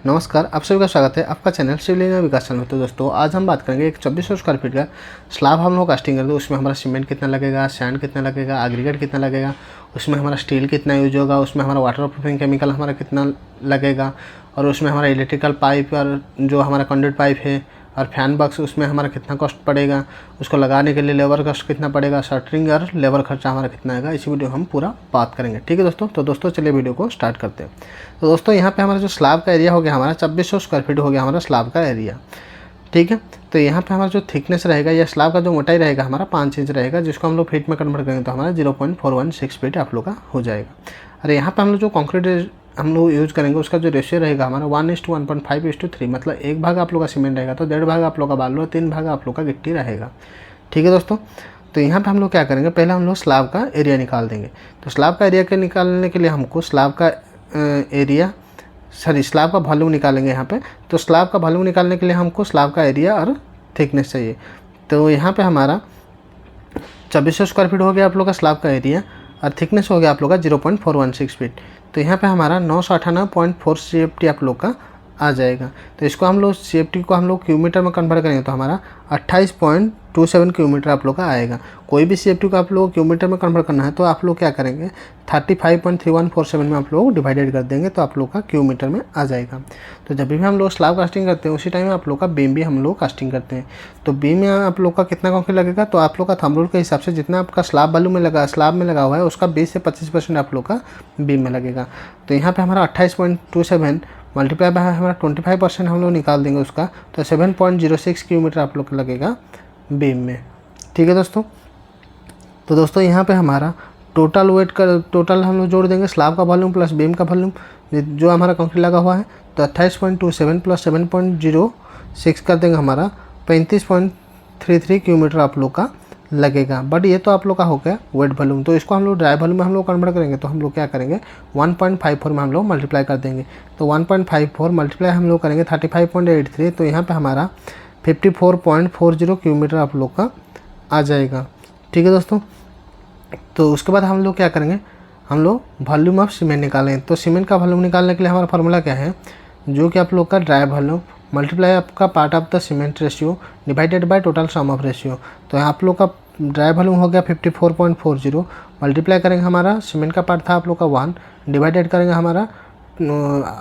नमस्कार, आप सभी का स्वागत है आपका चैनल शिवलिंग विकास चैनल में। तो दोस्तों आज हम बात करेंगे एक 2400 स्क्वायर फीट का स्लैब हम लोग कास्टिंग करते हैं। उसमें हमारा सीमेंट कितना लगेगा, सैंड कितना लगेगा, एग्रीगेट कितना लगेगा, उसमें हमारा स्टील कितना यूज होगा, उसमें हमारा वाटर प्रूफिंग केमिकल हमारा कितना लगेगा, और उसमें हमारा इलेक्ट्रिकल पाइप और जो हमारा कंडक्ट पाइप है और फैन बॉक्स उसमें हमारा कितना कॉस्ट पड़ेगा, उसको लगाने के लिए लेबर कॉस्ट कितना पड़ेगा, शटरिंग और लेबर खर्चा हमारा कितना आएगा, इसी वीडियो हम पूरा बात करेंगे। ठीक है दोस्तों। तो दोस्तों चलिए वीडियो को स्टार्ट करते हैं। तो दोस्तों यहाँ पे हमारा जो स्लैब का एरिया हो गया हमारा 2400 स्क्वायर फीट हो गया हमारा स्लैब का एरिया। ठीक है। तो यहाँ पे हमारा जो थिकनेस रहेगा या स्लैब का जो मोटाई रहेगा हमारा 5 इंच रहेगा, जिसको हम लोग फीट में कन्वर्ट करेंगे तो हमारा 0.416 फीट आप लोग का हो जाएगा। और यहाँ पे हम लोग जो कॉन्क्रीट हम लोग यूज़ करेंगे उसका जो रेशियो रहेगा हमारा 1:1.5:3, मतलब 1 भाग आप लोग का सीमेंट रहेगा तो 1.5 भाग आप लोग का बालू और 3 भाग आप लोग का गिट्टी रहेगा। ठीक है दोस्तों। तो यहाँ पे हम लोग क्या करेंगे, पहले हम लोग स्लैब का एरिया निकाल देंगे। तो स्लैब का एरिया के निकालने के लिए हमको स्लैब का स्लैब का वॉल्यूम निकालेंगे यहाँ पे। तो स्लैब का वॉल्यूम निकालने के लिए हमको स्लैब का एरिया और थिकनेस चाहिए। तो यहाँ पे हमारा 2400 स्क्वायर फीट हो गया आप लोग का स्लैब का एरिया, और थिकनेस हो गया आप लोग का 0.416 फीट। तो यहाँ पे हमारा 998.4 CFT आप लोग का आ जाएगा। तो इसको हम लोग CFT को हम लोग क्यूमीटर में कन्वर्ट करेंगे तो हमारा 28.27 किलोमीटर आप लोग का आएगा। कोई भी CFT को आप लोग क्यूमीटर में कन्वर्ट करना है तो आप लोग क्या करेंगे 35.3147 में आप लोग डिवाइडेड कर देंगे तो आप लोग का क्यूमीटर में आ जाएगा। तो जब भी हम लोग स्लैब कास्टिंग करते हैं उसी टाइम आप लोग का बीम भी हम लोग कास्टिंग करते हैं। तो बीम में आप लोग का कितना कंक्रीट लगेगा, तो आप लोग का थंब रूल के हिसाब से जितना आपका स्लैब बालू में लगा हुआ है उसका 20 से 25% आप लोग का बीम में लगेगा। तो यहाँ पे हमारा 28.27 मल्टीप्लाई बाय हमारा 25% हम लोग निकाल देंगे उसका, तो 7.06 किलोमीटर आप लोग का लगेगा बीम में। ठीक है दोस्तों। तो दोस्तों यहाँ पे हमारा टोटल हम लोग जोड़ देंगे स्लैब का वॉल्यूम प्लस बीम का वॉल्यूम जो हमारा कंक्रीट लगा हुआ है। तो 28.27 प्लस 7.06 कर देंगे हमारा 35.33 किलोमीटर आप लोग का लगेगा। बट ये तो आप लोग का हो गया वेट वॉल्यूम। तो इसको हम लोग ड्राई वॉल्यूम में हम लोग कन्वर्ट करेंगे तो हम लोग क्या करेंगे 1.54 में हम लोग मल्टीप्लाई कर देंगे। तो 1.54 मल्टीप्लाई हम लोग करेंगे 35.83, तो यहाँ पे हमारा 54.40 किलोमीटर आप लोग का आ जाएगा। ठीक है दोस्तों। तो उसके बाद हम लोग क्या करेंगे, हम लोग वॉल्यूम ऑफ सीमेंट निकालें। तो सीमेंट का वॉल्यूम निकालने के लिए हमारा फार्मूला क्या है, जो कि आप लोग का ड्राई वॉल्यूम मल्टीप्लाई आपका part of the cement ratio divided by total sum of ratio. तो आप लोग का ड्राई वॉल्यूम हो गया 54.40, मल्टीप्लाई करेंगे हमारा सीमेंट का पार्ट था आप लोग का 1, डिवाइडेड करेंगे हमारा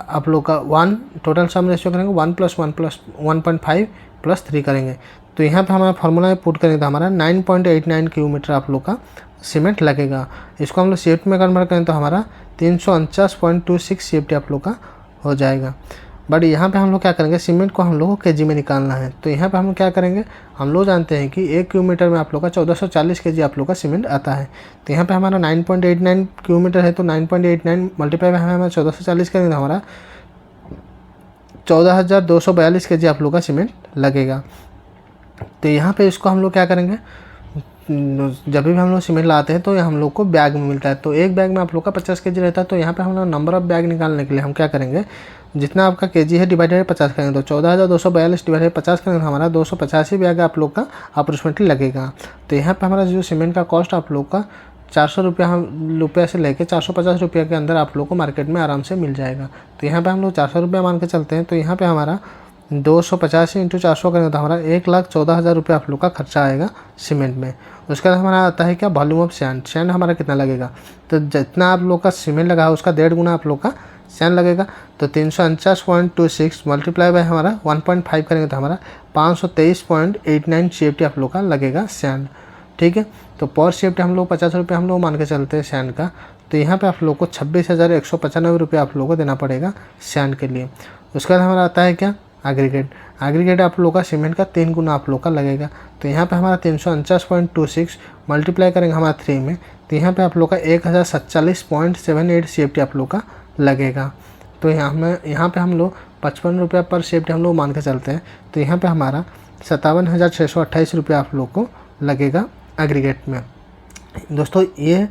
आप लोग का 1, टोटल सम रेशियो करेंगे 1 + 1 + 1.5 + 3 करेंगे। तो यहाँ पे हमारा फार्मूला पुट करेंगे तो हमारा 9.89 किलोमीटर आप लोग का सीमेंट लगेगा। इसको हम लोग CFT में कन्वर्ट करें तो हमारा 349.26 CFT आप लोग का हो जाएगा। बट यहाँ पे हम लोग क्या करेंगे, सीमेंट को हम लोग को केजी में निकालना है। तो यहाँ पे हम लोग क्या करेंगे, हम लोग जानते हैं कि 1 किलोमीटर में आप लोग का 1440 केजी आप लोग का सीमेंट आता है। तो यहाँ पे हमारा 9.89 किलोमीटर है, तो 9.89 मल्टीप्लाई में हमारा 1440 करेंगे तो हमारा 14,242 केजी आप लोग का सीमेंट लगेगा। तो यहाँ पे इसको हम लोग क्या करेंगे, जब भी हम लोग सीमेंट लाते हैं तो हम लोग को बैग में मिलता है। तो एक बैग में आप लोग का 50 केजी रहता है। तो यहाँ पे हम लोग नंबर ऑफ बैग निकालने के लिए हम क्या करेंगे, जितना आपका केजी है डिवाइडेड 50 करेंगे। तो 14,242 डिवाइडेड 50 करेंगे तो हमारा 285 बैग आप लोग का अप्रोक्सीमेटली लगेगा। तो यहाँ पे हमारा जो सीमेंट का कॉस्ट आप लोग का 400 रुपया से लेकर 450 रुपया के अंदर आप लोग को मार्केट में आराम से मिल जाएगा। तो यहाँ पे हम लोग 400 रुपया मान के चलते हैं। तो यहाँ पे हमारा 250 × 400 करेंगे तो हमारा 1,14,000 रुपये आप लोग का खर्चा आएगा सीमेंट में। उसके बाद हमारा आता है क्या, वॉल्यूम ऑफ सैंड हमारा कितना लगेगा। तो जितना आप लोग का सीमेंट लगा है उसका 1.5 गुना आप लोग का सैंड लगेगा। तो 349.26 मल्टीप्लाई बाय हमारा 1.5 करेंगे तो हमारा 523.89 CFT आप लोग का लगेगा सैंड। ठीक है। तो पर CFT हम लोग 50 रुपये हम लोग मान के चलते हैं सैंड का। तो यहाँ पे आप लोग को 26,195 रुपये आप लोगों को देना पड़ेगा सैंड के लिए। उसके बाद हमारा आता है क्या, एग्रीगेट आप लोग का सीमेंट का 3 गुना आप लोग का लगेगा। तो यहाँ पे हमारा 349.26 मल्टीप्लाई करेंगे हमारा 3 में, तो यहाँ पे आप लोग का 1047.78 CFT आप लोग का लगेगा। तो यहाँ पे हम लोग 55 रुपया पर CFT हम लोग मान के चलते हैं। तो यहाँ पे हमारा 57,628 रुपया आप लोग को लगेगा एग्रीगेट में। दोस्तों ये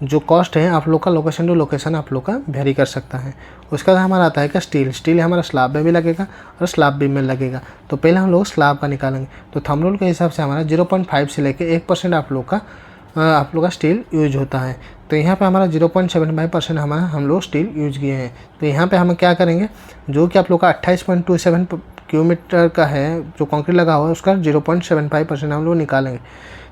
जो कॉस्ट है आप लोग का लोकेशन टू लोकेशन आप लोग का वेरी कर सकता है। उसका हमारा आता है क्या, स्टील हमारा स्लैब में भी लगेगा और स्लैब बीम में लगेगा। तो पहले हम लोग स्लैब का निकालेंगे। तो थंब रूल के हिसाब से हमारा 0.5 से लेके 1% आप लोग का आप लोग का स्टील यूज होता है। तो यहाँ पे हमारा 0.75% हमारा हम लोग स्टील यूज किए हैं। तो यहाँ पे हम क्या करेंगे, जो कि आप लोग का 28.27 क्यूमीटर का है जो कंक्रीट लगा हुआ है, उसका 0.75% हम लोग निकालेंगे।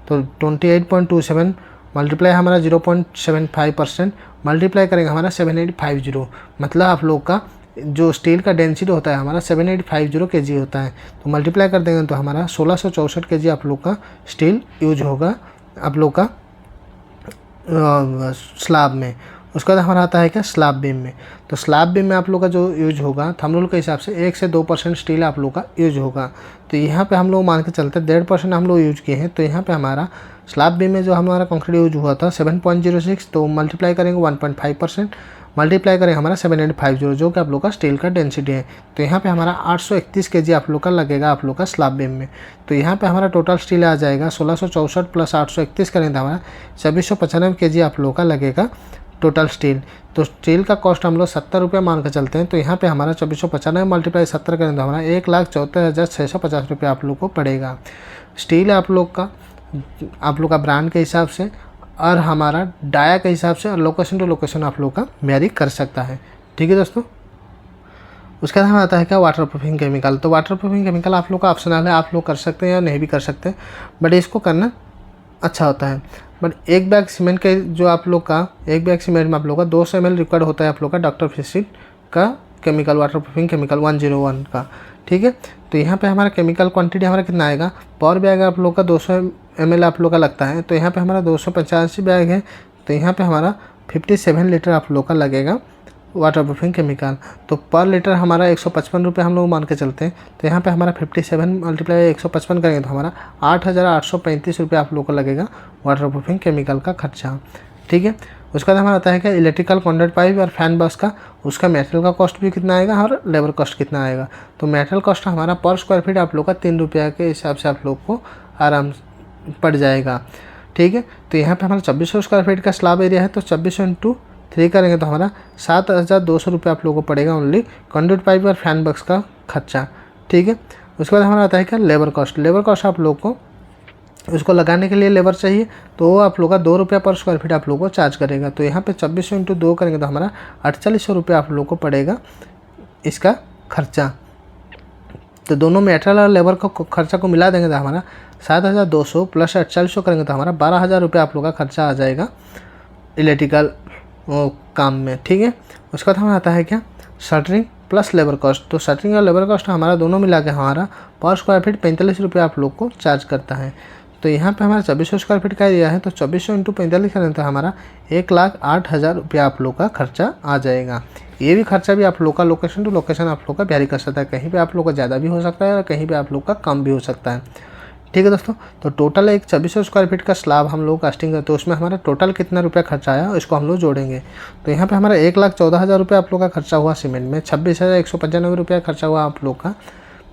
तो 28.27 मल्टीप्लाई हमारा 0.75% मल्टीप्लाई करेंगे हमारा 7850, मतलब आप लोग का जो स्टील का डेंसिटी होता है हमारा 7850 kg होता है। तो मल्टीप्लाई कर देंगे तो हमारा 1664 kg आप लोग का स्टील यूज होगा आप लोग का स्लैब में। उसके बाद हमारा आता है क्या, स्लैब बीम में। तो स्लैब बीम में आप लोग का जो यूज होगा थंब रूल के हिसाब से 1 से 2% स्टील आप लोग का यूज होगा। तो यहाँ पे हम लोग मान के चलते 1.5% हम लोग यूज किए हैं। तो यहाँ पे हमारा स्लैब बीम में जो हमारा कंक्रीट यूज हुआ था 7.06, तो मल्टीप्लाई करेंगे 1.5%, मल्टीप्लाई करेंगे हमारा 7850, जो कि आप लोग का स्टील का डेंसिटी है। तो यहाँ पे हमारा 831 kg आप लोग का लगेगा आप लोग का स्लैब बीम में। तो यहाँ पे हमारा टोटल स्टील आ जाएगा 1664 प्लस 831 करेंगे तो हमारा 2695 kg आप लोग का लगेगा टोटल स्टील। तो स्टील का कॉस्ट हम लोग 70 रुपये मान के चलते हैं। तो यहाँ पे हमारा 2495 मल्टीप्लाई 70 करें तो हमारा 1,74,650 रुपये आप लोग को पड़ेगा। स्टील आप लोग का ब्रांड के हिसाब से और हमारा डाया के हिसाब से और लोकेशन टू लोकेशन आप लोग का वेरी कर सकता है। ठीक है दोस्तों। उसके बाद हमें आता है क्या, वाटर प्रूफिंग केमिकल। तो वाटर प्रूफिंग केमिकल आप लोग का ऑप्शनल है, आप लोग कर सकते हैं या नहीं भी कर सकते, बट इसको करना अच्छा होता है। बट एक बैग सीमेंट के जो आप लोग का एक बैग सीमेंट में आप लोग का 200 ml रिक्वायर्ड होता है आप लोग का डॉक्टर फिशिट का केमिकल, वाटर प्रूफिंग केमिकल 101 का। ठीक है। तो यहाँ पे हमारा केमिकल क्वांटिटी हमारा कितना आएगा, पर बैग आप लोग का 200 ml आप लोग का लगता है। तो यहाँ पे हमारा 285 बैग है। तो यहाँ पे हमारा 57 लीटर आप लोग का लगेगा वाटर प्रूफिंग केमिकल। तो पर लीटर हमारा 155 रुपये हम लोग मान के चलते हैं। तो यहाँ पे हमारा 57 मल्टीप्लाई 155 करेंगे तो हमारा 8,835 रुपये आप लोग को लगेगा वाटर प्रूफिंग केमिकल का खर्चा। ठीक है। उसके बाद हमारा आता है क्या, इलेक्ट्रिकल कॉन्डक्ट पाइप और फैन बस का, उसका मेटेरियल का कॉस्ट भी कितना आएगा और लेबर कॉस्ट कितना आएगा। तो मेटेरियल कॉस्ट हमारा पर स्क्वायर फीट आप लोग का 3 रुपये के हिसाब से आप लोग को आराम पड़ जाएगा। ठीक है। तो यहाँ पे हमारा 2400 स्क्वायर फीट का स्लैब एरिया है। तो 2400 × 3 करेंगे तो हमारा 7,200 रुपये आप लोगों को पड़ेगा ओनली कंडक्ट पाइप और फैन बॉक्स का खर्चा। ठीक है। उसके बाद हमारा आता है क्या, लेबर कॉस्ट। लेबर कॉस्ट आप लोग को उसको लगाने के लिए लेबर चाहिए, तो वो आप लोग का 2 रुपये पर स्क्वायर फीट आप लोग को चार्ज करेगा। तो यहाँ पे 2400 × 2 करेंगे तो हमारा 4800 रुपये आप लोग को पड़ेगा इसका खर्चा। तो दोनों मेटेरियल और लेबर का खर्चा को मिला देंगे तो हमारा 7,200 प्लस 4800 करेंगे तो हमारा 12,000 रुपये आप लोग का खर्चा आ जाएगा इलेक्ट्रिकल काम में। ठीक है। उसके बाद हमें आता है क्या, शटरिंग प्लस लेबर कॉस्ट। तो शटरिंग और लेबर कॉस्ट हमारा दोनों मिला के हमारा पर स्क्वायर फीट 45 रुपये आप लोग को चार्ज करता है। तो यहाँ पे हमारा 2400 स्क्वायर फीट का एरिया है। तो 2400 × 45 करें तो हमारा 1,08,000 रुपये आप लोग का खर्चा आ जाएगा। ये भी खर्चा भी आप लोग का लोकेशन टू लोकेशन आप लोग का वेरी कर सकता है, कहीं पे आप लोग का ज़्यादा भी हो सकता है और कहीं पे आप लोग का कम भी हो सकता है। ठीक है दोस्तों। तो टोटल एक 2400 स्क्वायर फीट का स्लैब हम लोग कास्टिंग करते हैं, तो उसमें हमारा टोटल कितना रुपया खर्चा आया इसको हम लोग जोड़ेंगे। तो यहाँ पे हमारा 1,14,000 रुपये आप लोग का खर्चा हुआ सीमेंट में, 26,195 रुपया खर्चा हुआ आप लोग का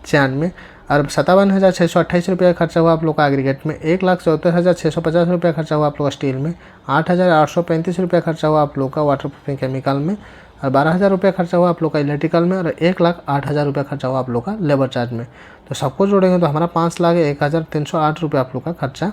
चैन में, और 57,628 रुपया खर्चा हुआ आप लोग का एग्रीगेट में, 1,74,650 रुपया खर्चा हुआ आप लोग का स्टील में, 8,835 रुपया खर्चा हुआ आप लोग का वाटर प्रूफिंग केमिकल में, और 12,000 रुपया खर्चा हुआ आप लोग का इलेक्ट्रिकल में, और 1,08,000 रुपया खर्चा हुआ आप लोग का लेबर चार्ज में। तो सबको जोड़ेंगे तो हमारा 5,01,308 रुपये आप लोग का खर्चा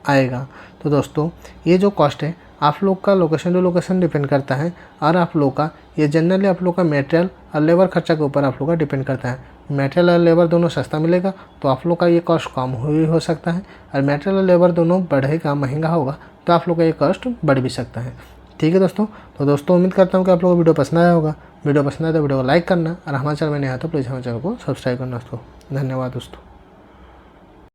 आएगा। तो दोस्तों ये जो कॉस्ट है आप लोग का लोकेशन टू लोकेशन डिपेंड करता है, और आप लोग का ये जनरली आप लोग का मटेरियल और लेबर खर्चा के ऊपर आप लोग का डिपेंड करता है। मटेरियल और लेबर दोनों सस्ता मिलेगा तो आप लोग का ये कॉस्ट कम हो सकता है, और मटेरियल और लेबर दोनों बढ़ेगा महंगा होगा तो आप लोग का ये कॉस्ट बढ़ भी सकता है। ठीक है दोस्तों। तो दोस्तों उम्मीद करता हूँ कि आप लोगों को वीडियो पसंद आया होगा। वीडियो पसंद आया तो वीडियो को लाइक करना, और हमारे चैनल में नहीं आया तो प्लीज़ हमारे चैनल को सब्सक्राइब करना दोस्तों। धन्यवाद दोस्तों।